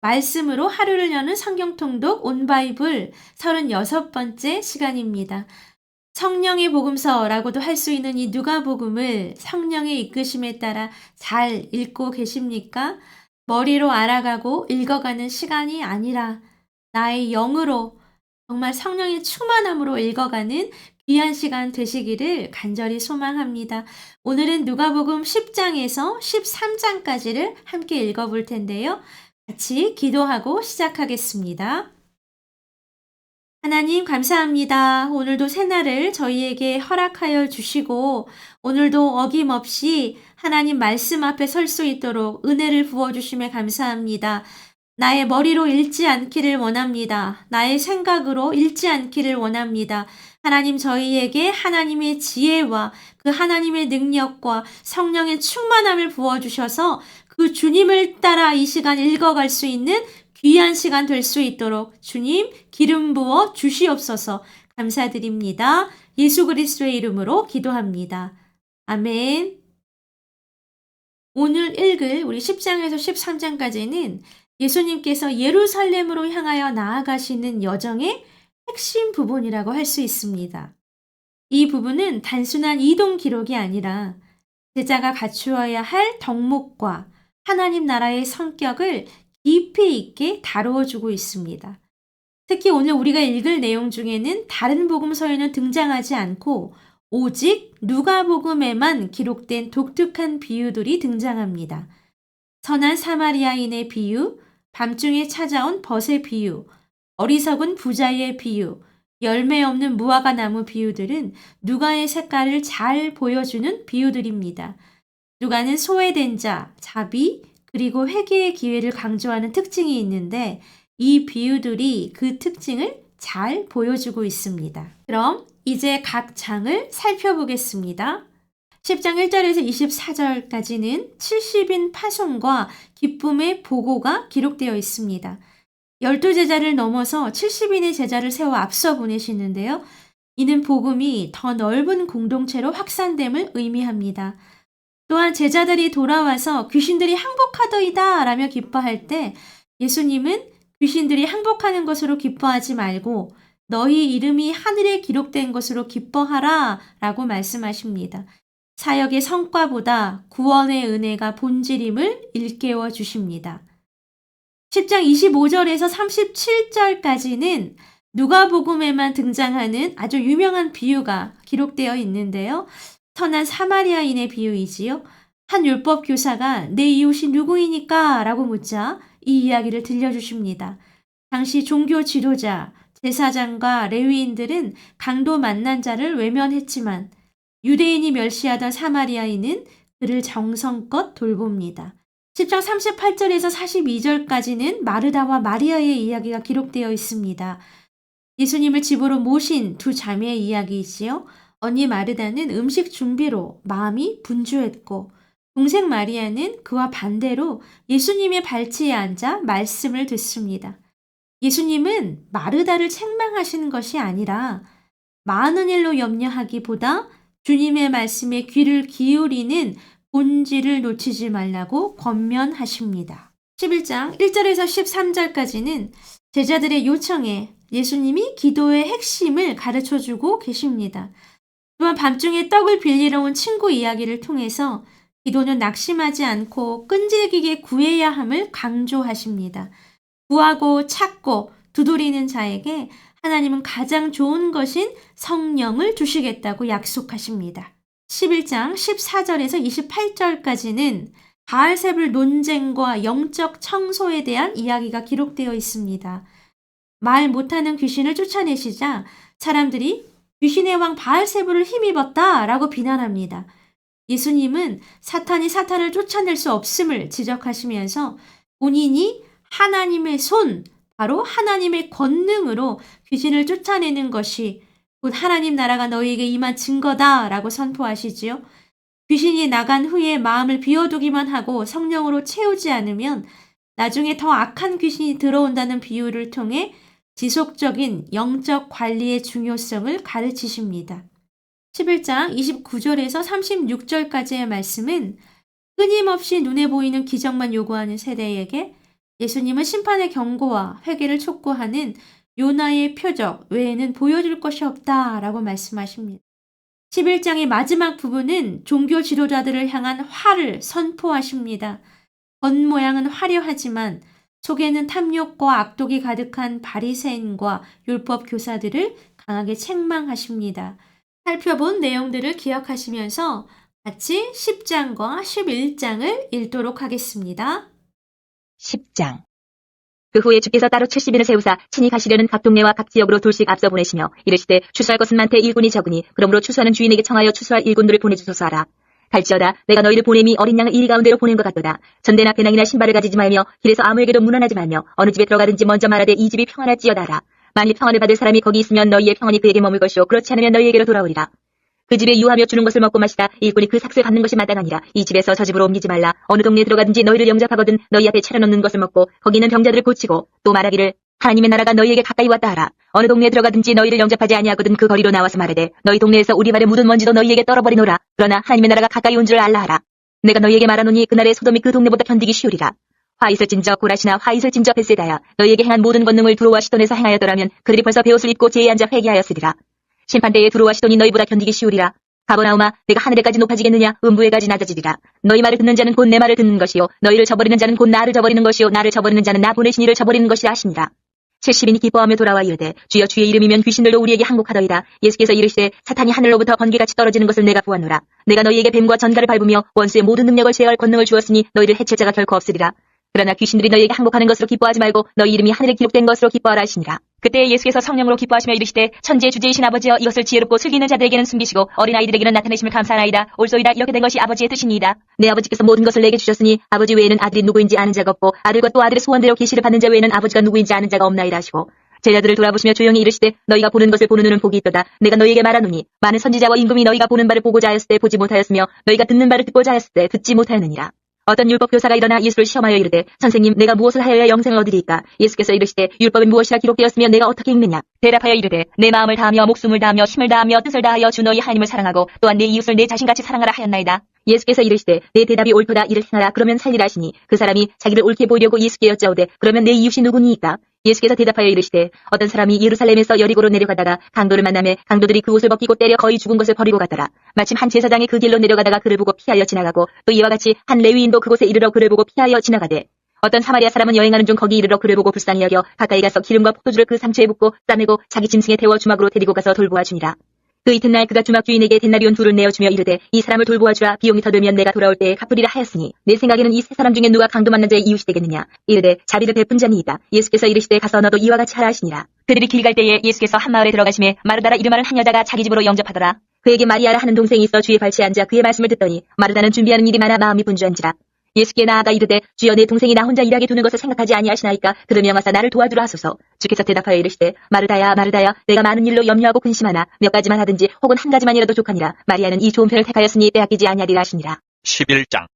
말씀으로 하루를 여는 성경 통독 온 바이블 36번째 시간입니다. 성령의 복음서라고도 할 수 있는 이 누가복음을 성령의 이끄심에 따라 잘 읽고 계십니까? 머리로 알아가고 읽어가는 시간이 아니라 나의 영으로 정말 성령의 충만함으로 읽어가는 귀한 시간 되시기를 간절히 소망합니다. 오늘은 누가복음 10장에서 13장까지를 함께 읽어볼 텐데요. 같이 기도하고 시작하겠습니다. 하나님 감사합니다. 오늘도 새날을 저희에게 허락하여 주시고 오늘도 어김없이 하나님 말씀 앞에 설 수 있도록 은혜를 부어주심에 감사합니다. 나의 머리로 읽지 않기를 원합니다. 나의 생각으로 읽지 않기를 원합니다. 하나님 저희에게 하나님의 지혜와 그 하나님의 능력과 성령의 충만함을 부어주셔서 그 주님을 따라 이 시간 읽어갈 수 있는 귀한 시간 될 수 있도록 주님 기름 부어 주시옵소서. 감사드립니다. 예수 그리스도의 이름으로 기도합니다. 아멘. 오늘 읽을 우리 10장에서 13장까지는 예수님께서 예루살렘으로 향하여 나아가시는 여정의 핵심 부분이라고 할 수 있습니다. 이 부분은 단순한 이동 기록이 아니라 제자가 갖추어야 할 덕목과 하나님 나라의 성격을 깊이 있게 다루어 주고 있습니다. 특히 오늘 우리가 읽을 내용 중에는 다른 복음서에는 등장하지 않고 오직 누가복음에만 기록된 독특한 비유들이 등장합니다. 선한 사마리아인의 비유, 밤중에 찾아온 벗의 비유, 어리석은 부자의 비유, 열매 없는 무화과 나무 비유들은 누가의 색깔을 잘 보여주는 비유들입니다. 누가는 소외된 자, 자비, 그리고 회개의 기회를 강조하는 특징이 있는데 이 비유들이 그 특징을 잘 보여주고 있습니다. 그럼 이제 각 장을 살펴보겠습니다. 10장 1절에서 24절까지는 70인 파송과 기쁨의 보고가 기록되어 있습니다. 12제자를 넘어서 70인의 제자를 세워 앞서 보내시는데요. 이는 복음이 더 넓은 공동체로 확산됨을 의미합니다. 또한 제자들이 돌아와서 귀신들이 항복하더이다 라며 기뻐할 때 예수님은 귀신들이 항복하는 것으로 기뻐하지 말고 너희 이름이 하늘에 기록된 것으로 기뻐하라 라고 말씀하십니다. 사역의 성과보다 구원의 은혜가 본질임을 일깨워 주십니다. 10장 25절에서 37절까지는 누가복음에만 등장하는 아주 유명한 비유가 기록되어 있는데요. 선한 사마리아인의 비유이지요. 한 율법 교사가 내 이웃이 누구이니까? 라고 묻자 이 이야기를 들려주십니다. 당시 종교 지도자, 제사장과 레위인들은 강도 만난 자를 외면했지만 유대인이 멸시하던 사마리아인은 그를 정성껏 돌봅니다. 10장 38절에서 42절까지는 마르다와 마리아의 이야기가 기록되어 있습니다. 예수님을 집으로 모신 두 자매의 이야기이지요. 언니 마르다는 음식 준비로 마음이 분주했고 동생 마리아는 그와 반대로 예수님의 발치에 앉아 말씀을 듣습니다. 예수님은 마르다를 책망하시는 것이 아니라 많은 일로 염려하기보다 주님의 말씀에 귀를 기울이는 본질을 놓치지 말라고 권면하십니다. 11장 1절에서 13절까지는 제자들의 요청에 예수님이 기도의 핵심을 가르쳐주고 계십니다. 또한 밤중에 떡을 빌리러 온 친구 이야기를 통해서 기도는 낙심하지 않고 끈질기게 구해야 함을 강조하십니다. 구하고 찾고 두드리는 자에게 하나님은 가장 좋은 것인 성령을 주시겠다고 약속하십니다. 11장 14절에서 28절까지는 바알세불 논쟁과 영적 청소에 대한 이야기가 기록되어 있습니다. 말 못하는 귀신을 쫓아내시자 사람들이 귀신의 왕 바알세불을 힘입었다 라고 비난합니다. 예수님은 사탄이 사탄을 쫓아낼 수 없음을 지적하시면서 본인이 하나님의 손, 바로 하나님의 권능으로 귀신을 쫓아내는 것이 곧 하나님 나라가 너희에게 임한 증거다 라고 선포하시지요. 귀신이 나간 후에 마음을 비워두기만 하고 성령으로 채우지 않으면 나중에 더 악한 귀신이 들어온다는 비유를 통해 지속적인 영적 관리의 중요성을 가르치십니다. 11장 29절에서 36절까지의 말씀은 끊임없이 눈에 보이는 기적만 요구하는 세대에게 예수님은 심판의 경고와 회개를 촉구하는 요나의 표적 외에는 보여줄 것이 없다라고 말씀하십니다. 11장의 마지막 부분은 종교 지도자들을 향한 화를 선포하십니다. 겉모양은 화려하지만 속에는 탐욕과 악독이 가득한 바리새인과 율법 교사들을 강하게 책망하십니다. 살펴본 내용들을 기억하시면서 같이 10장과 11장을 읽도록 하겠습니다. 10장. 그 후에 주께서 따로 70인을 세우사 친히 가시려는 각 동네와 각 지역으로 둘씩 앞서 보내시며 이르시되 추수할 것은 많되 일꾼이 적으니 그러므로 추수하는 주인에게 청하여 추수할 일꾼들을 보내주소서 하라. 갈지어다 내가 너희를 보냄이 어린 양을 이리 가운데로 보낸 것 같도다. 전대나 배낭이나 신발을 가지지 말며 길에서 아무에게도 문안하지 말며 어느 집에 들어가든지 먼저 말하되 이 집이 평안할지어다 하라. 만일 평안을 받을 사람이 거기 있으면 너희의 평안이 그에게 머물 것이요 그렇지 않으면 너희에게로 돌아오리라. 그 집에 유하며 주는 것을 먹고 마시다 일꾼이 그 삭슬 받는 것이 마땅하니라. 이 집에서 저 집으로 옮기지 말라. 어느 동네에 들어가든지 너희를 영접하거든 너희 앞에 차려놓는 것을 먹고 거기 있는 병자들을 고치고 또 말하기를 하나님의 나라가 너희에게 가까이 왔다 하라. 어느 동네에 들어가든지 너희를 영접하지 아니하거든 그 거리로 나와서 말하되 너희 동네에서 우리 발에 묻은 먼지도 너희에게 떨어버리노라. 그러나 하나님의 나라가 가까이 온 줄 알라 하라. 내가 너희에게 말하노니 그날의 소돔이 그 동네보다 견디기 쉬우리라. 화 있을진저 고라시나 화 있을진저 벳세다야 너희에게 행한 모든 권능을 두로와 시돈에서 행하였더라면 그들이 벌써 베옷을 입고 제에 앉아 회개하였으리라. 심판대에 두로와 시돈이 너희보다 견디기 쉬우리라. 가버나움아 내가 하늘에까지 높아지겠느냐 음부에까지 낮아지리라. 너희 말을 듣는 자는 곧 내 말을 듣는 것이요 너희를 저버리는 자는 곧 나를 저버리는 것이요 나를 저버리는 자는 나 보내신 이를 저버리는 것이라 하시니라. 70인이 기뻐하며 돌아와 이르되 주여 주의 이름이면 귀신들도 우리에게 항복하더이다. 예수께서 이르시되 사탄이 하늘로부터 번개같이 떨어지는 것을 내가 보았노라. 내가 너희에게 뱀과 전갈을 밟으며 원수의 모든 능력을 제어할 권능을 주었으니 너희를 해칠 자가 결코 없으리라. 그러나 귀신들이 너희에게 항복하는 것으로 기뻐하지 말고 너희 이름이 하늘에 기록된 것으로 기뻐하라 하시니라. 그때 예수께서 성령으로 기뻐하시며 이르시되 천지의 주제이신 아버지여 이것을 지혜롭고 슬기 있는 자들에게는 숨기시고 어린아이들에게는 나타내심을 감사하나이다. 올소이다 이렇게 된 것이 아버지의 뜻이니이다. 내 아버지께서 모든 것을 내게 주셨으니 아버지 외에는 아들이 누구인지 아는 자가 없고 아들과 또 아들의 소원대로 계시를 받는 자 외에는 아버지가 누구인지 아는 자가 없나이다 하시고 제자들을 돌아보시며 조용히 이르시되 너희가 보는 것을 보는 눈은 복이 있도다. 내가 너희에게 말하노니 많은 선지자와 임금이 너희가 보는 바를 보고자 하였을 때 보지 못하였으며 너희가 듣는 바를 듣고자 하였을 때 듣지 못하였느니라. 어떤 율법 교사가 일어나 예수를 시험하여 이르되 선생님 내가 무엇을 하여야 영생을 얻으리이까? 예수께서 이르시되 율법엔 무엇이라 기록되었으며 내가 어떻게 읽느냐? 대답하여 이르되 내 마음을 다하며 목숨을 다하며 힘을 다하며 뜻을 다하여 주 너희 하나님을 사랑하고 또한 내 이웃을 내 자신같이 사랑하라 하였나이다. 예수께서 이르시되 내 대답이 옳도다 이를 행하라 그러면 살리라 하시니 그 사람이 자기를 옳게 보이려고 예수께 여짜오되 그러면 내 이웃이 누구니이까? 예수께서 대답하여 이르시되 어떤 사람이 예루살렘에서 여리고로 내려가다가 강도를 만나매 강도들이 그 옷을 벗기고 때려 거의 죽은 것을 버리고 갔더라. 마침 한 제사장이 그 길로 내려가다가 그를 보고 피하여 지나가고 또 이와 같이 한 레위인도 그곳에 이르러 그를 보고 피하여 지나가되 어떤 사마리아 사람은 여행하는 중 거기 이르러 그를 보고 불쌍히 여겨 가까이 가서 기름과 포도주를 그 상처에 붓고 싸매고 자기 짐승에 태워 주막으로 데리고 가서 돌보아 주니라. 그 이튿날 그가 주막 주인에게 데나리온 둘을 내어주며 이르되 이 사람을 돌보아주라 비용이 더 들면 내가 돌아올 때에 갚으리라 하였으니 내 생각에는 이 세 사람 중에 누가 강도 만난 자의 이웃이 되겠느냐. 이르되 자비를 베푼 자니이다. 예수께서 이르시되 가서 너도 이와 같이 하라 하시니라. 그들이 길 갈 때에 예수께서 한 마을에 들어가심에 마르다라 이름하는 한 여자가 자기 집으로 영접하더라. 그에게 마리아라 하는 동생이 있어 주의 발치에 앉아 그의 말씀을 듣더니 마르다는 준비하는 일이 많아 마음이 분주한지라. 예수께 나아가 이르되 주여 내 동생이 나 혼자 일하게 두는 것을 생각하지 아니하시나이까? 그를 명하사 나를 도와주라 하소서. 주께서 대답하여 이르시되 마르다야 마르다야 내가 많은 일로 염려하고 근심하나 몇 가지만 하든지 혹은 한 가지만이라도 족하니라. 마리아는 이 좋은 편을 택하였으니 빼앗기지 아니하리라 하시니라. 11장.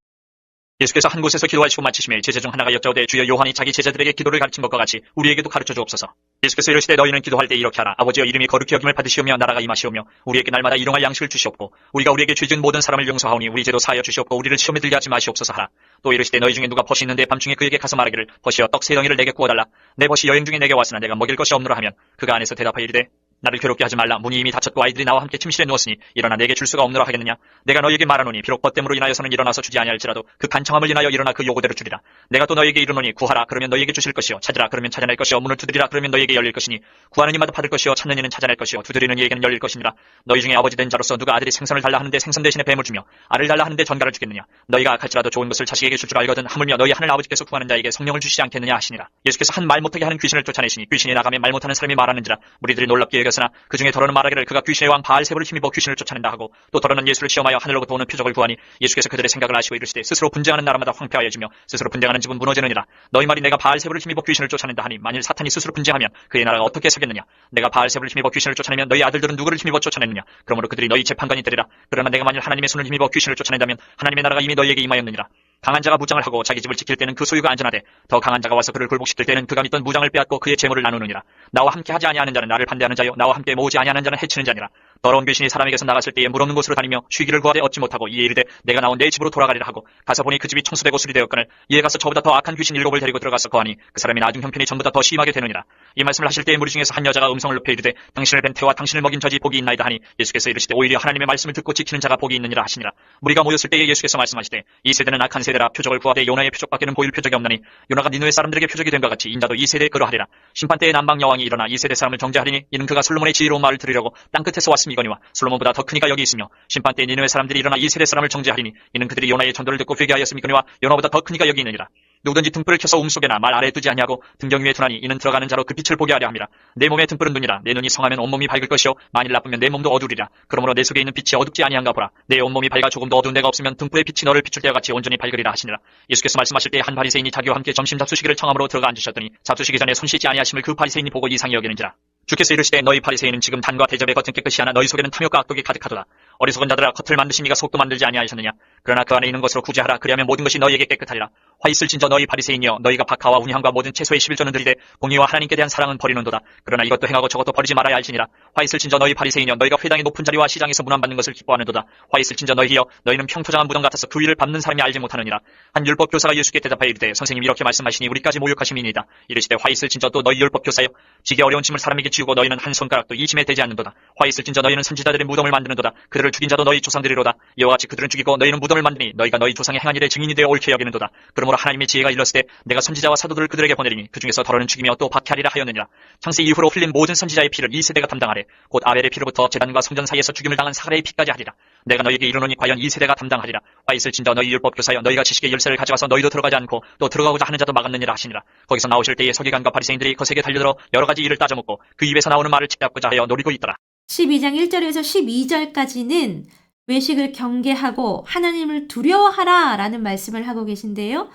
예수께서 한 곳에서 기도하시고 마치심에 제자 중 하나가 여짜오되 주여 요한이 자기 제자들에게 기도를 가르친 것과 같이 우리에게도 가르쳐 주옵소서. 예수께서 이르시되 너희는 기도할 때 이렇게 하라. 아버지여 이름이 거룩히 여김을 받으시오며 나라가 임하시오며 우리에게 날마다 일용할 양식을 주시옵고 우리가 우리에게 죄 지은 모든 사람을 용서하오니 우리 죄도 사하여 주시옵고 우리를 시험에 들게 하지 마시옵소서 하라. 또 이르시되 너희 중에 누가 벗이 있는데 밤중에 그에게 가서 말하기를 벗이여 떡 세 덩이를 내게 구워달라. 내 벗이 여행 중에 내게 왔으나 내가 먹일 것이 없노라 하면 그가 안에서 대답하여 이르되 나를 괴롭게 하지 말라. 문이 이미 닫혔고 아이들이 나와 함께 침실에 누웠으니 일어나 내게 줄 수가 없노라 하겠느냐. 내가 너희에게 말하노니 비록 벗됨으로 인하여서는 일어나서 주지 아니할지라도 그 간청함을 인하여 일어나 그 요구대로 주리라. 내가 또 너희에게 이르노니 구하라 그러면 너희에게 주실 것이요 찾으라 그러면 찾아낼 것이요 문을 두드리라 그러면 너희에게 열릴 것이니 구하는 이마다 받을 것이요 찾는 이는 찾아낼 것이요 두드리는 이에게는 열릴 것이니라. 너희 중에 아버지 된 자로서 누가 아들이 생선을 달라 하는데 생선 대신에 뱀을 주며 알을 달라 하는데 전갈을 주겠느냐. 너희가 악할지라도 좋은 것을 자식에게 줄 줄 알거든 하물며 너희 하늘 아버지께서 구하는 자에게 성령을 주시지 않겠느냐 하시니라. 예수께서 한 말 못하게 하는 귀신을 쫓아내시니 귀신이 나가며 말 못하는 사람이 말하는지라. 무리들이 놀랍게 여겼으나 그 중에 더러는 말하기를 그가 귀신의 왕 바알세불을 힘입어 귀신을 쫓아낸다 하고 또 더러는 예수를 시험하여 하늘로부터 오는 표적을 구하니 예수께서 그들의 생각을 아시고 이르시되 스스로 분쟁하는 나라마다 황폐하여지며 스스로 분쟁하는 집은 무너지느니라. 너희 말이 내가 바알세불을 힘입어 귀신을 쫓아낸다 하니 만일 사탄이 스스로 분쟁하면 그의 나라가 어떻게 서겠느냐. 내가 바알세불을 힘입어 귀신을 쫓아내면 너희 아들들은 누구를 힘입어 쫓아내느냐. 그러므로 그들이 너희 재판관이 되리라. 그러나 내가 만일 하나님의 손을 힘입어 귀신을 쫓아낸다면 하나님의 나라가 이미 너희에게 임하였느니라. 강한 자가 무장을 하고 자기 집을 지킬 때는 그 소유가 안전하되 더 강한 자가 와서 그를 굴복시킬 때는 그가 믿던 무장을 빼앗고 그의 재물을 나누느니라. 나와 함께 하지 아니하는 자는 나를 반대하는 자요 나와 함께 모으지 아니하는 자는 해치는 자니라. 더러운 귀신이 사람에게서 나갔을 때에 물 없는 곳으로 다니며 쉬기를 구하되 얻지 못하고 이에 이르되 내가 나온 내 집으로 돌아가리라 하고 가서 보니 그 집이 청소되고 수리되었거늘 이에 가서 저보다 더 악한 귀신 7을 데리고 들어가서 거하니 그 사람이 나중 형편이 전보다 더 심하게 되느니라. 이 말씀을 하실 때에 무리 중에서 한 여자가 음성을 높여 이르되 당신을 뵌 태와 당신을 먹인 저지 복이 있나이다 하니 예수께서 이르시되 오히려 하나님의 말씀을 듣고 지키는 자가 복이 있느니라 하시니라. 무리가 모였을 때에 예수께서 말씀하시되 이 세대는 악한 세대라 표적을 구하되 요나의 표적밖에는 보일 표적이 없나니 요나가 니느웨 사람들에게 표적이 된 것 같이 인자도 이 세대에 그러하리라. 심판때에 남방 여왕이 일어나 이 세대 사람을 정죄하리니 이는 그가 솔로몬의 지혜로운 말을 들으려고 땅끝에서 왔음이거니와 솔로몬보다 더 크니가 여기 있으며 심판때에 니느웨 사람들이 일어나 이 세대 사람을 정죄하리니 이는 그들이 요나의 전도를 듣고 회개하였음이거니와 요나보다 더 크니가 여기 있느니라. 누구든지 등불을 켜서 움속에나 말 아래에 두지 아니하고 등경 위에 두나니 이는 들어가는 자로 그 빛을 보게 하려 함이라. 내 몸에 등불은 눈이라. 내 눈이 성하면 온몸이 밝을 것이요 만일 나쁘면 내 몸도 어두리라. 그러므로 내 속에 있는 빛이 어둡지 아니한가 보라. 내 온몸이 밝아 조금도 어두운 데가 없으면 등불의 빛이 너를 비출 때와 같이 온전히 밝으리라 하시니라. 예수께서 말씀하실 때 한 바리새인이 자기와 함께 점심 잡수시기를 청함으로 들어가 앉으셨더니 잡수시기 전에 손 씻지 아니하심을 그 바리새인이 보고 이상히 여기는지라. 주께서 이르시되 너희 바리새인은 지금 단과 대접의 겉은 깨끗이 하나 너희 속에는 탐욕과 악독이 가득하도다. 어리석은 자들아 겉을 만드신 이가 속도 만들지 아니하셨느냐. 그러나 그 안에 있는 것으로 구제하라. 그리하면 모든 것이 너희에게 깨끗하리라. 화 있을진저 너희 바리새인이여 너희가 박하와 운향과 모든 채소의 11조는 드리되 공의와 하나님께 대한 사랑은 버리는도다. 그러나 이것도 행하고 저것도 버리지 말아야 할지니라. 화 있을진저 너희 바리새인이여 너희가 회당의 높은 자리와 시장에서 문안받는 것을 기뻐하는도다. 화 있을진저 너희여 너희는 평토장한 무덤 같아서 그 위를 밟는 사람이 알지 못하느니라. 한 율법 교사가 예수께 대답하여 이르되 선생님 이렇게 말씀하시니 우리까지 모욕하심이니이다. 이르시되 화 있을진저 또 너희 율법 교사여 지게 어려운 짐을 사람에게 지우고 너희는 한 손가락도 이 짐에 대지 않는도다. 화 있을진저 너희는 선지자들의 무덤을 만드는도다. 그들을 죽인 자도 너희 조상들이로다. 이와 같이 그들은 죽이고 너희는 무덤을 만드니 너희가 너희 조상의 행한 일의 증인이 되어 옳게 여기는도다. 그러므로 하나님의 지혜가 일렀으되 내가 선지자와 사도들을 그들에게 보내리니 그 중에서 더러는 죽이며 또 박해하리라 하였느니라. 창세 이후로 흘린 모든 선지자의 피를 이 세대가 담당하래. 곧 아벨의 피로부터 제단과 성전 사이에서 죽임을 당한 사가랴의 피까지 하리라. 내가 너희에게 이르노니 과연 이 세대가 담당하리라. 화 있을진저 너희 율법 교사여 너희가 지식의 열쇠를 가져가서 너희도 들어가지 않고 또 들어가고자 하는 자도 막았느니라 하시니라. 거기서 나오실 때에 서기관과 바리새인들이 거세게 달려들어 여러 가지 일을 따져먹고 그 입에서 나오는 말을 짓잡고자 하여 노리고 있더라. 12장 1절에서 12절까지는 외식을 경계하고 하나님을 두려워하라 라는 말씀을 하고 계신데요.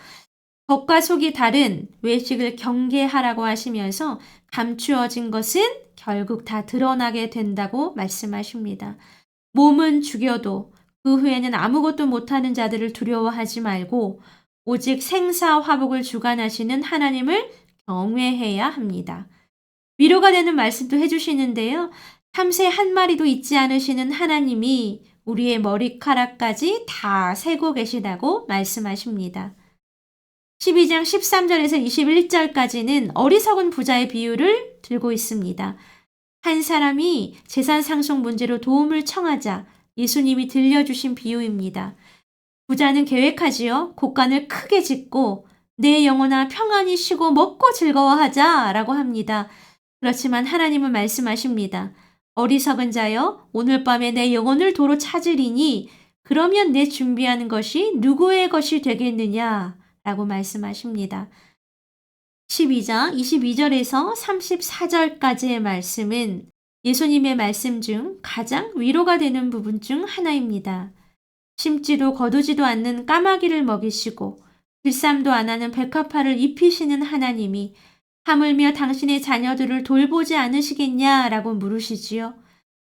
겉과 속이 다른 외식을 경계하라고 하시면서 감추어진 것은 결국 다 드러나게 된다고 말씀하십니다. 몸은 죽여도 그 후에는 아무것도 못하는 자들을 두려워하지 말고 오직 생사화복을 주관하시는 하나님을 경외해야 합니다. 위로가 되는 말씀도 해주시는데요. 탐새 한 마리도 잊지 않으시는 하나님이 우리의 머리카락까지 다 세고 계시다고 말씀하십니다. 12장 13절에서 21절까지는 어리석은 부자의 비유를 들고 있습니다. 한 사람이 재산 상속 문제로 도움을 청하자 예수님이 들려주신 비유입니다. 부자는 계획하지요. 곳간을 크게 짓고 내 영혼아 평안히 쉬고 먹고 즐거워하자 라고 합니다. 그렇지만 하나님은 말씀하십니다. 어리석은 자여 오늘 밤에 내 영혼을 도로 찾으리니 그러면 내 준비하는 것이 누구의 것이 되겠느냐 라고 말씀하십니다. 12장 22절에서 34절까지의 말씀은 예수님의 말씀 중 가장 위로가 되는 부분 중 하나입니다. 심지도 거두지도 않는 까마귀를 먹이시고 들쌈도 안 하는 백합화를 입히시는 하나님이 하물며 당신의 자녀들을 돌보지 않으시겠냐라고 물으시지요.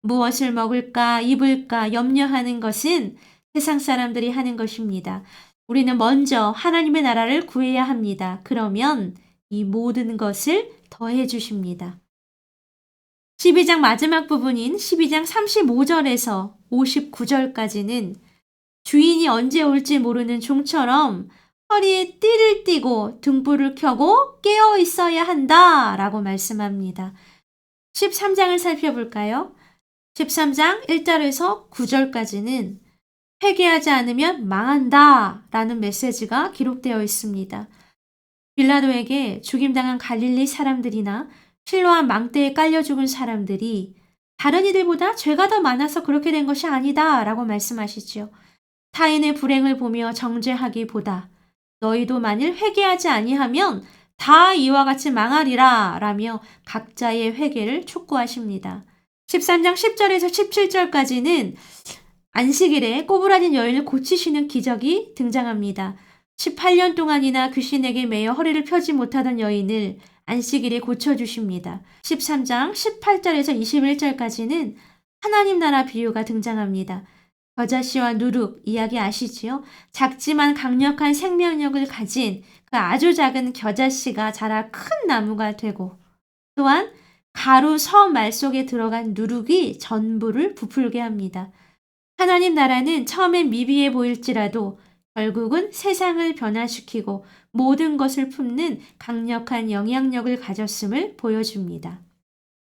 무엇을 먹을까 입을까 염려하는 것은 세상 사람들이 하는 것입니다. 우리는 먼저 하나님의 나라를 구해야 합니다. 그러면 이 모든 것을 더해 주십니다. 12장 마지막 부분인 12장 35절에서 59절까지는 주인이 언제 올지 모르는 종처럼 허리에 띠를 띠고 등불을 켜고 깨어 있어야 한다 라고 말씀합니다. 13장을 살펴볼까요? 13장 1절에서 9절까지는 회개하지 않으면 망한다 라는 메시지가 기록되어 있습니다. 빌라도에게 죽임당한 갈릴리 사람들이나 실로암 망대에 깔려 죽은 사람들이 다른 이들보다 죄가 더 많아서 그렇게 된 것이 아니다 라고 말씀하시죠. 타인의 불행을 보며 정죄하기보다 너희도 만일 회개하지 아니하면 다 이와 같이 망하리라 라며 각자의 회개를 촉구하십니다. 13장 10절에서 17절까지는 안식일에 꼬부라진 여인을 고치시는 기적이 등장합니다. 18년 동안이나 귀신에게 매여 허리를 펴지 못하던 여인을 안식일에 고쳐주십니다. 13장 18절에서 21절까지는 하나님 나라 비유가 등장합니다. 겨자씨와 누룩 이야기 아시지요? 작지만 강력한 생명력을 가진 그 아주 작은 겨자씨가 자라 큰 나무가 되고 또한 가루 서 말 속에 들어간 누룩이 전부를 부풀게 합니다. 하나님 나라는 처음엔 미비해 보일지라도 결국은 세상을 변화시키고 모든 것을 품는 강력한 영향력을 가졌음을 보여줍니다.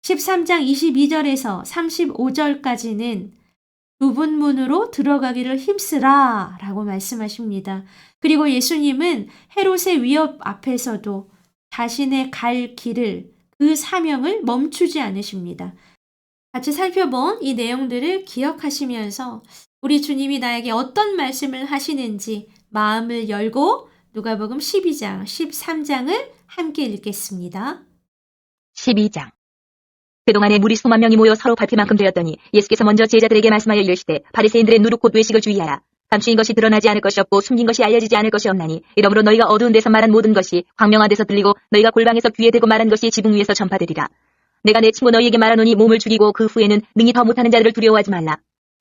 13장 22절에서 35절까지는 좁은 문으로 들어가기를 힘쓰라 라고 말씀하십니다. 그리고 예수님은 헤롯의 위협 앞에서도 자신의 갈 길을 그 사명을 멈추지 않으십니다. 같이 살펴본 이 내용들을 기억하시면서 우리 주님이 나에게 어떤 말씀을 하시는지 마음을 열고 누가복음 12장, 13장을 함께 읽겠습니다. 12장. 그동안에 무리 수만 명이 모여 서로 밟힐 만큼 되었더니 예수께서 먼저 제자들에게 말씀하여 이르시되 바리새인들의 누룩 곧 외식을 주의하라. 감추인 것이 드러나지 않을 것이 없고 숨긴 것이 알려지지 않을 것이 없나니 이러므로 너희가 어두운 데서 말한 모든 것이 광명한 데서 들리고 너희가 골방에서 귀에 대고 말한 것이 지붕 위에서 전파되리라. 내가 내 친구 너희에게 말하노니 몸을 죽이고 그 후에는 능히 더 못하는 자들을 두려워하지 말라.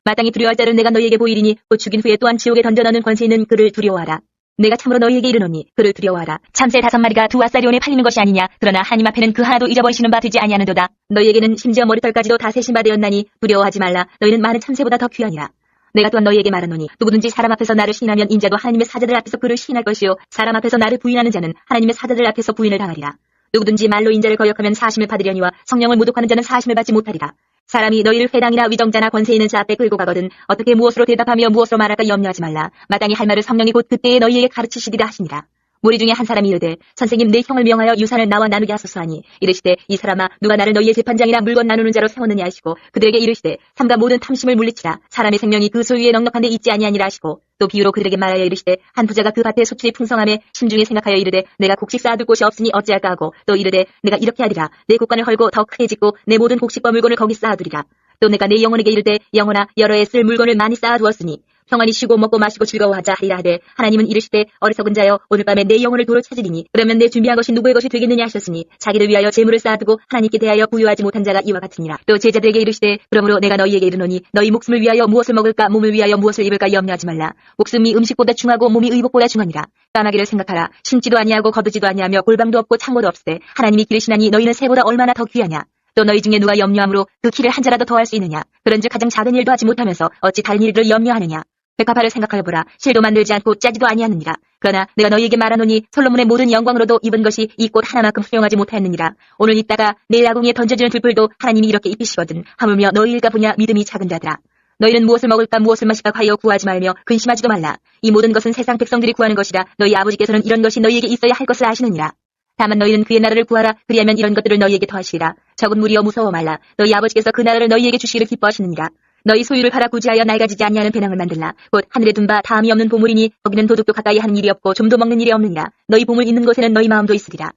마땅히 두려워할 자를 내가 너희에게 보이리니 곧 죽인 후에 또한 지옥에 던져넣는 권세 있는 그를 두려워하라. 내가 참으로 너희에게 이르노니 그를 두려워하라. 참새 5마리가 2아사리온에 팔리는 것이 아니냐. 그러나 하나님 앞에는 그 하나도 잊어버리시는 바 되지 아니하는도다. 너희에게는 심지어 머리털까지도 다 세신 바 되었나니 두려워하지 말라. 너희는 많은 참새보다 더 귀하니라. 내가 또한 너희에게 말하노니 누구든지 사람 앞에서 나를 시인하면 인자도 하나님의 사자들 앞에서 그를 시인할 것이요 사람 앞에서 나를 부인하는 자는 하나님의 사자들 앞에서 부인을 당하리라. 누구든지 말로 인자를 거역하면 사심을 받으려니와 성령을 모독하는 자는 사심을 받지 못하리라. 사람이 너희를 회당이나 위정자나 권세 있는 자 앞에 끌고 가거든 어떻게 무엇으로 대답하며 무엇으로 말할까 염려하지 말라. 마땅히 할 말을 성령이 곧 그때에 너희에게 가르치시리라 하시니라. 무리 중에 한 사람이 이르되 선생님 내 형을 명하여 유산을 나와 나누게 하소서 하니 이르시되 이 사람아 누가 나를 너희의 재판장이나 물건 나누는 자로 세웠느냐 하시고 그들에게 이르시되 삼가 모든 탐심을 물리치라. 사람의 생명이 그 소유에 넉넉한데 있지 아니하니라 하시고 또 비유로 그들에게 말하여 이르시되 한 부자가 그 밭에 수출이 풍성함에 심중에 생각하여 이르되 내가 곡식 쌓아둘 곳이 없으니 어찌할까 하고 또 이르되 내가 이렇게 하리라. 내 곡간을 헐고 더 크게 짓고 내 모든 곡식과 물건을 거기 쌓아두리라. 또 내가 내 영혼에게 이르되 영혼아 여러 해 쓸 물건을 많이 쌓아두었으니 평안히 쉬고 먹고 마시고 즐거워하자 하리라 하되 하나님은 이르시되 어리석은 자여 오늘 밤에 내 영혼을 도로 찾으리니 그러면 내 준비한 것이 누구의 것이 되겠느냐 하셨으니 자기를 위하여 재물을 쌓아두고 하나님께 대하여 부유하지 못한 자가 이와 같으니라. 또 제자들에게 이르시되 그러므로 내가 너희에게 이르노니 너희 목숨을 위하여 무엇을 먹을까 몸을 위하여 무엇을 입을까 염려하지 말라. 목숨이 음식보다 중하고 몸이 의복보다 중하니라. 까마귀를 생각하라. 심지도 아니하고 거두지도 아니하며 골방도 없고 창고도 없으되 하나님이 기르시나니 너희는 새보다 얼마나 더 귀하냐. 또 너희 중에 누가 염려함으로 그 키를 한 자라도 더할 수 있느냐. 그런즉 가장 작은 일도 하지 못하면서 어찌 다른 일들을 염려하느냐. 백합화를 생각하여보라. 실도 만들지 않고 짜지도 아니하느니라. 그러나 내가 너희에게 말하노니 솔로몬의 모든 영광으로도 입은 것이 이 꽃 하나만큼 훌륭하지 못하였느니라. 오늘 입다가 내일 아궁이에 던져지는 들불도 하나님이 이렇게 입히시거든. 하물며 너희일까 보냐 믿음이 작은 자들아. 너희는 무엇을 먹을까 무엇을 마실까 하여 구하지 말며 근심하지도 말라. 이 모든 것은 세상 백성들이 구하는 것이라. 너희 아버지께서는 이런 것이 너희에게 있어야 할 것을 아시느니라. 다만 너희는 그의 나라를 구하라. 그리하면 이런 것들을 너희에게 더하시리라. 적은 무리여 무서워 말라. 너희 아버지께서 그 나라를 너희에게 주시기를 기뻐하시느니라. 너희 소유를 팔아 구제하여 낡아지지 아니하는 배낭을 만들라. 곧 하늘에 둔 바 다함이 없는 보물이니 거기는 도둑도 가까이 하는 일이 없고 좀도 먹는 일이 없느니라. 너희 보물 있는 곳에는 너희 마음도 있으리라.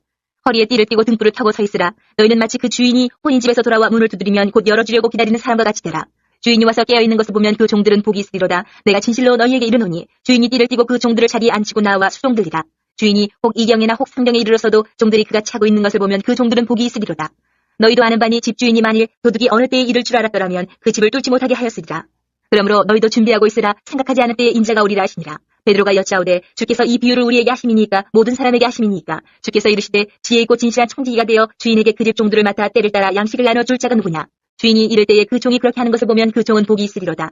허리에 띠를 띠고 등불을 펴고 서 있으라. 너희는 마치 그 주인이 혼인 집에서 돌아와 문을 두드리면 곧 열어주려고 기다리는 사람과 같이 되라. 주인이 와서 깨어있는 것을 보면 그 종들은 복이 있으리로다. 내가 진실로 너희에게 이르노니 주인이 띠를 띠고 그 종들을 자리에 앉히고 나와 수종들리라. 주인이 혹 2경이나 혹 3경에 이르렀어도 종들이 그가 차고 있는 것을 보면 그 종들은 복이 있으리로다. 너희도 아는 바니 집주인이 만일 도둑이 어느 때에 이를 줄 알았더라면 그 집을 뚫지 못하게 하였으리라. 그러므로 너희도 준비하고 있으라. 생각하지 않을 때에 인자가 오리라 하시니라. 베드로가 여짜오되 주께서 이 비유를 우리에게 하심이니까 모든 사람에게 하심이니까. 주께서 이르시되 지혜 있고 진실한 청지기가 되어 주인에게 그 집 종들을 맡아 때를 따라 양식을 나눠줄 자가 누구냐. 주인이 이를 때에 그 종이 그렇게 하는 것을 보면 그 종은 복이 있으리로다.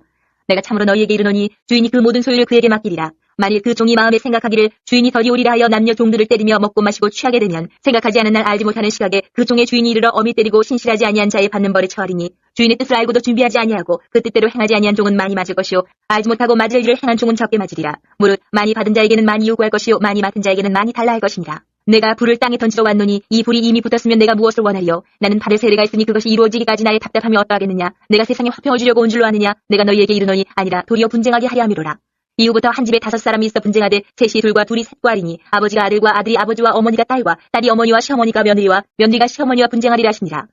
내가 참으로 너희에게 이르노니 주인이 그 모든 소유를 그에게 맡기리라. 만일 그 종이 마음에 생각하기를 주인이 덜이 오리라 하여 남녀 종들을 때리며 먹고 마시고 취하게 되면 생각하지 않은 날 알지 못하는 시각에 그 종의 주인이 이르러 어미 때리고 신실하지 아니한 자의 받는 벌에 처하리니 주인의 뜻을 알고도 준비하지 아니하고 그 뜻대로 행하지 아니한 종은 많이 맞을 것이요 알지 못하고 맞을 일을 행한 종은 적게 맞으리라. 무릇 많이 받은 자에게는 많이 요구할 것이요 많이 맡은 자에게는 많이 달라 할 것이니라. 내가 불을 땅에 던지러 왔노니 이 불이 이미 붙었으면 내가 무엇을 원하리요. 나는 발에 세례가 있으니 그것이 이루어지기까지 나의 답답함이 어떠하겠느냐. 내가 세상에 화평을 주려고 온 줄로 아느냐. 내가 너희에게 이르노니 아니라 도리어 분쟁하게 하려 함이로라. 이후부터 한 집에 5사람이 있어 분쟁하되 셋이 둘과 둘이 셋과 하리니 아버지가 아들과 아들이 아버지와 어머니가 딸과 딸이 어머니와 시어머니가 며느리와 며느리가 시어머니와 분쟁하리라 하시니라.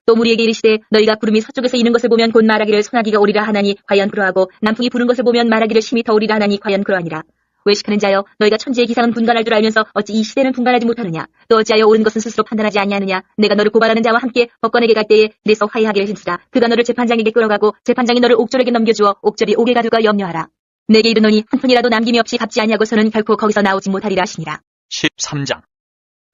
또 무리에게 이르시되 너희가 구름이 서쪽에서 이는 것을 보면 곧 말하기를 소나기가 오리라 하나니 과연 그러하고 남풍이 부는 것을 보면 말하기를 심히 더우리라 하나니 과연 그러하니라. 외식하는 자여, 너희가 천지의 기상은 분간할 줄 알면서 어찌 이 시대는 분간하지 못하느냐? 또 어찌하여 옳은 것은 스스로 판단하지 아니하느냐? 내가 너를 고발하는 자와 함께 법관에게 갈 때에 길에서 화해하기를 힘쓰라. 그가 너를 재판장에게 끌어가고 재판장이 너를 옥졸에게 넘겨주어 옥졸이 옥에 가둘까 염려하라. 내게 이르노니 한 푼이라도 남김이 없이 갚지 아니하고서는 결코 거기서 나오지 못하리라 하시니라. 13장.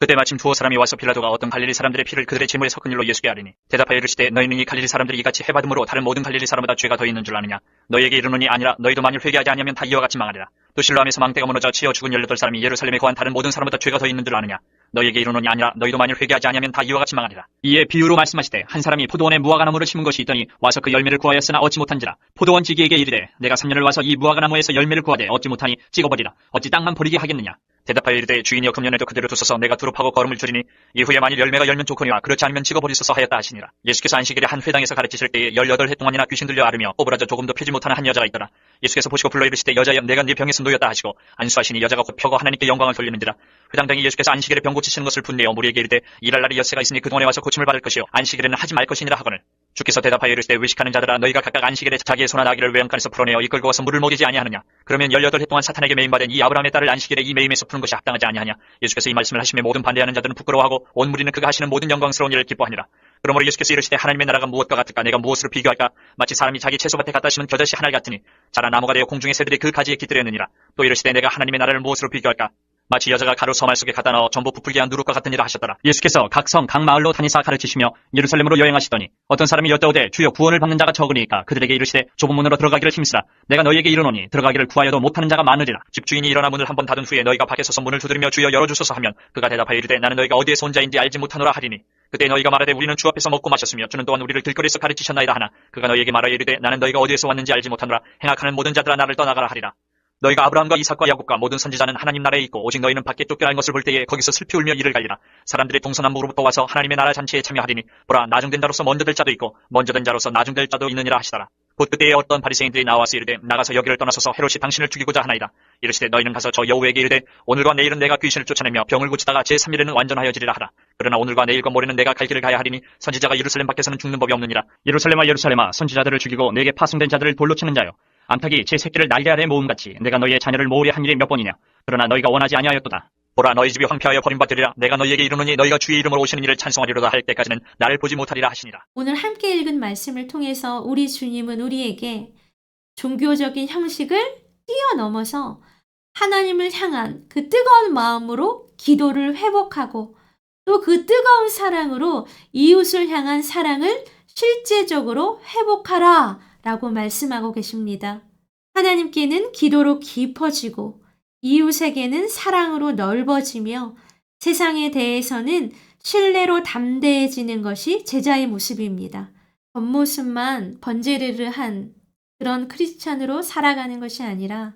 그때 마침 두어 사람이 와서 빌라도가 어떤 갈릴리 사람들의 피를 그들의 제물에 섞은 일로 예수께 아뢰니 대답하여 이르시되 너희는 이 갈릴리 사람들이 이같이 해받음으로 다른 모든 갈릴리 사람보다 죄가 더 있는 줄 아느냐? 너희에게 이르노니 아니라 너희도 만일 회개하지 아니하면 다 이와 같이 망하리라. 또 실로암에서 망대가 무너져 치어 죽은 18사람이 예루살렘에 거한 다른 모든 사람보다 죄가 더 있는 줄 아느냐? 너희에게 이르노니 아니라 너희도 만일 회개하지 아니하면 다 이와 같이 망하리라. 이에 비유로 말씀하시되 한 사람이 포도원에 무화과나무를 심은 것이 있더니 와서 그 열매를 구하였으나 얻지 못한지라. 포도원 지기에게 이르되 내가 3년을 와서 이 무화과나무에서 열매를 구하되 얻지 못하니 찍어버리라. 어찌 땅만 버리게 하겠느냐? 대답하여 이르되 주인이여 금년에도 그대로 두소서 내가 두루 파고 거름을 줄이니 이후에 만일 열매가 열면 좋거니와 그렇지 않으면 찍어버리소서 하였다 하시니라. 예수께서 안식일에 한 회당에서 가르치실 때에 18해 동안이나 귀신 들려 앓으며 꼬부라져 조금도 펴지 못하는 한 여자가 있더라. 예수께서 보시고 불러 이르시되 여자여 내가 네 병에서 놓였다 하시고 안수하시니 여자가 곧 펴고 하나님께 영광을 돌리는지라. 회당장이 예수께서 안식일에 병 고치시는 것을 분내어 무리에게 이르되 일할 날이 엿새가 있으니 그동안에 와서 고침을 받을 것이요 안식일에는 하지 말 것이니라 하거늘. 주께서 대답하여 이르시되 외식하는 자들아 너희가 각각 안식일에 자기의 소나 나귀를 외양간에서 풀어내어 이끌고 와서 물을 먹이지 아니하느냐? 그러면 18해 동안 사탄에게 매임받은 이 아브라함의 딸을 안식일에 이 매임에서 푸는 것이 합당하지 아니하냐? 예수께서 이 말씀을 하시며 모든 반대하는 자들은 부끄러워하고 온 무리는 그가 하시는 모든 영광스러운 일을 기뻐하니라. 그러므로 예수께서 이르시되 하나님의 나라가 무엇과 같을까? 내가 무엇으로 비교할까? 마치 사람이 자기 채소밭에 갖다 심은 겨자씨 하나를 같으니 자라 나무가 되어 공중의 새들이 그 가지에 깃들였느니라. 또 이르시되 내가 하나님의 나라를 무엇으로 비교할까? 마치 여자가 가루 서말 속에 갖다 넣어 전부 부풀게 한 누룩과 같은 일을 하셨더라. 예수께서 각 성 각 마을로 다니사 가르치시며 예루살렘으로 여행하시더니 어떤 사람이 여짜오되 주여 구원을 받는 자가 적으니까 그들에게 이르시되 좁은 문으로 들어가기를 힘쓰라. 내가 너희에게 이르노니 들어가기를 구하여도 못하는 자가 많으리라. 집주인이 일어나 문을 한번 닫은 후에 너희가 밖에 서서 문을 두드리며 주여 열어주소서 하면 그가 대답하여 이르되 나는 너희가 어디에서 온 자인지 알지 못하노라 하리니 그때 너희가 말하되 우리는 주 앞에서 먹고 마셨으며 주는 또한 우리를 길거리에서 가르치셨나이다 하나 그가 너희에게 말하여 이르되 나는 너희가 어디에서 왔는지 알지 못하노라. 행악하는 모든 자들아 나를 떠나가라 하리라. 너희가 아브라함과 이삭과 야곱과 모든 선지자는 하나님 나라에 있고 오직 너희는 밖에 쫓겨난 것을 볼 때에 거기서 슬피 울며 이를 갈리라. 사람들이 동서남북으로부터 와서 하나님의 나라 잔치에 참여하리니 보라 나중된 자로서 먼저 될 자도 있고 먼저 된 자로서 나중될 자도 있느니라 하시더라. 곧 그때에 어떤 바리새인들이 나와서 이르되 나가서 여기를 떠나서서 헤롯이 당신을 죽이고자 하나이다. 이르시되 너희는 가서 저 여호에게 이르되 오늘과 내일은 내가 귀신을 쫓아내며 병을 고치다가 제3일에는 완전하여지리라 하라. 그러나 오늘과 내일과 모레는 내가 갈 길을 가야 하리니 선지자가 예루살렘 밖에서는 죽는 법이 없느니라. 예루살렘아 예루살렘아 선지자들을 죽이고 내게 파송된 자들을 돌로 치는 자여 암탉이 제 새끼를 날개 아래 모음같이 내가 너희의 자녀를 모으려 한 일이 몇 번이냐. 그러나 너희가 원하지 아니하였도다. 보라 너희 집이 황폐하여 버림받으리라. 내가 너희에게 이르노니 너희가 주의 이름으로 오시는 일을 찬송하리로다 할 때까지는 나를 보지 못하리라 하시니라. 오늘 함께 읽은 말씀을 통해서 우리 주님은 우리에게 종교적인 형식을 뛰어넘어서 하나님을 향한 그 뜨거운 마음으로 기도를 회복하고 또 그 뜨거운 사랑으로 이웃을 향한 사랑을 실제적으로 회복하라 라고 말씀하고 계십니다. 하나님께는 기도로 깊어지고 이웃에게는 사랑으로 넓어지며 세상에 대해서는 신뢰로 담대해지는 것이 제자의 모습입니다. 겉모습만 번제르르한 그런 크리스찬으로 살아가는 것이 아니라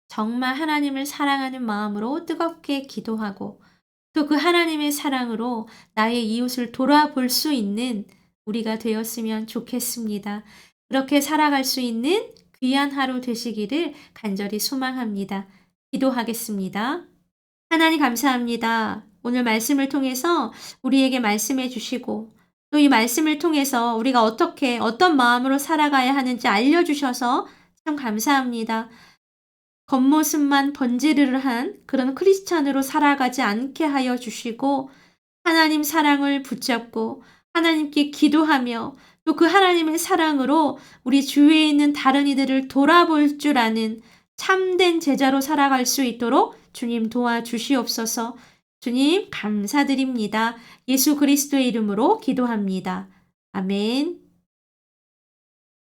정말 하나님을 사랑하는 마음으로 뜨겁게 기도하고 또 그 하나님의 사랑으로 나의 이웃을 돌아볼 수 있는 우리가 되었으면 좋겠습니다. 그렇게 살아갈 수 있는 귀한 하루 되시기를 간절히 소망합니다. 기도하겠습니다. 하나님 감사합니다. 오늘 말씀을 통해서 우리에게 말씀해 주시고 또 이 말씀을 통해서 우리가 어떻게 어떤 마음으로 살아가야 하는지 알려주셔서 참 감사합니다. 겉모습만 번지르르한 그런 크리스찬으로 살아가지 않게 하여 주시고 하나님 사랑을 붙잡고 하나님께 기도하며 또 그 하나님의 사랑으로 우리 주위에 있는 다른 이들을 돌아볼 줄 아는 참된 제자로 살아갈 수 있도록 주님 도와주시옵소서. 주님 감사드립니다. 예수 그리스도의 이름으로 기도합니다. 아멘.